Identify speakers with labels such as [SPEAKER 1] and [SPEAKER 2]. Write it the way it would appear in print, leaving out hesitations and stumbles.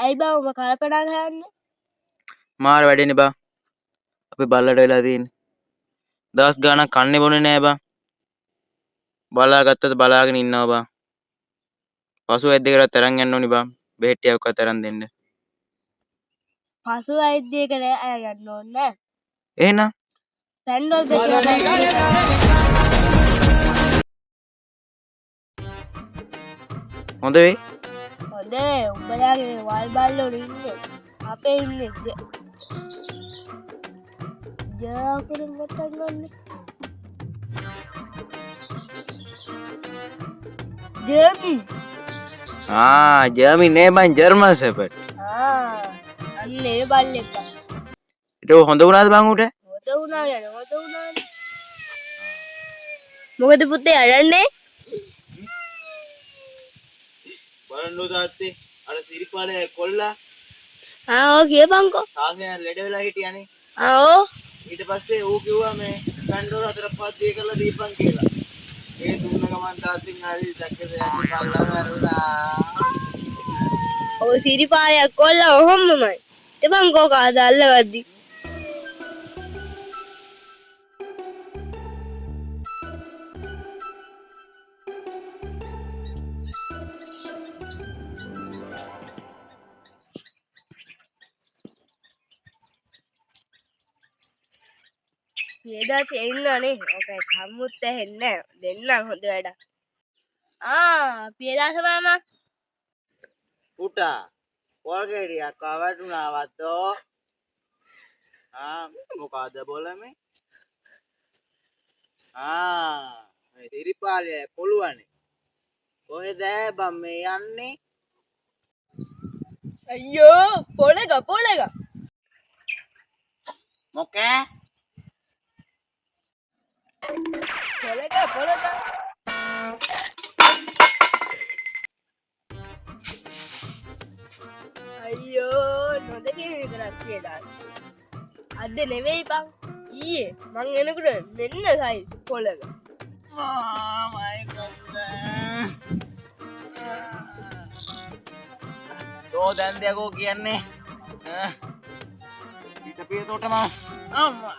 [SPEAKER 1] ඇයි බං ඔබ කල්පනා කරන්නේ?
[SPEAKER 2] මාර වැඩේනේ බං. අපි බල්ලට වෙලා තියෙන්නේ. දවස් ගාණක් කන්නේ බොන්නේ නෑ බං. බලාගත්තද බලාගෙන ඉන්නවා බං. පසු වෛද්‍යකරත් අරන් යන්න ඕනි බං. බෙහෙත් ටිකක්වත් අරන් දෙන්න.
[SPEAKER 1] පසු වෛද්‍යයකට යන්න ඕනේ නෑ.
[SPEAKER 2] එහෙනම්
[SPEAKER 1] පැන්ඩෝල් දෙකක්
[SPEAKER 2] හොඳ වෙයි.
[SPEAKER 1] හොඳේ උඹලාගේ වල් බල්ලෝ ඉන්නේ. අපේ ඉන්නේ ජාකරන් වටන්නේ. ජර්මන්.
[SPEAKER 2] ජර්මන් නේ බං ජර්මන් සෙපර්ඩ්.
[SPEAKER 1] අන්න ඒ බල්ලෙක්.
[SPEAKER 2] ඒක හොඳ වුණාද බං උට?
[SPEAKER 1] හොඳ වුණා යන හොඳ වුණානේ. මොකද පුතේ අරන්නේ?
[SPEAKER 2] බලන්න තාත්තේ අර සිරිපාලේ කොල්ලා
[SPEAKER 1] ඔව් කියපන්කෝ.
[SPEAKER 2] තාසයන් ලෙඩ වෙලා හිටියානේ.
[SPEAKER 1] ඔව්.
[SPEAKER 2] ඊට පස්සේ ඌ කිව්වා මේ පැන්ඩෝල් 4-5 දී කරලා දීපන් කියලා. ඒ දුන්න ගමන් තාත්තින් හරි දැක්කද යන්නේ කල්ලා
[SPEAKER 1] ඔය සිරිපාලයක් කොල්ලා ඔහොමමයි. එපන්කෝ කාද අල්ලවද්දි. වේදාචේ ඉන්නනේ. ඕකේ කම්මුත් ඇහෙන්නේ නැහැ. දෙන්නම් හොඳ වැඩක්. පියදාස මාමා.
[SPEAKER 2] පුටා පොල්ගෙඩියක් වවටුණාවත්ෝ. මොකද්ද බොලමේ? මේ සිරිපාලේ කොළුවනේ. කොහෙද බම් මේ යන්නේ?
[SPEAKER 1] අයියෝ පොලක.
[SPEAKER 2] මොකෑ?
[SPEAKER 1] පොලක. අයියෝ නොදකින් විතරක් කියලා. අද නෙවෙයි බං. ඊයේ මං එනකොට මෙන්න සයිස් පොලක.
[SPEAKER 2] මයි ගොඩ. තෝ දැන් දෙයකෝ කියන්නේ. ඊට පියතෝටම අම්මා.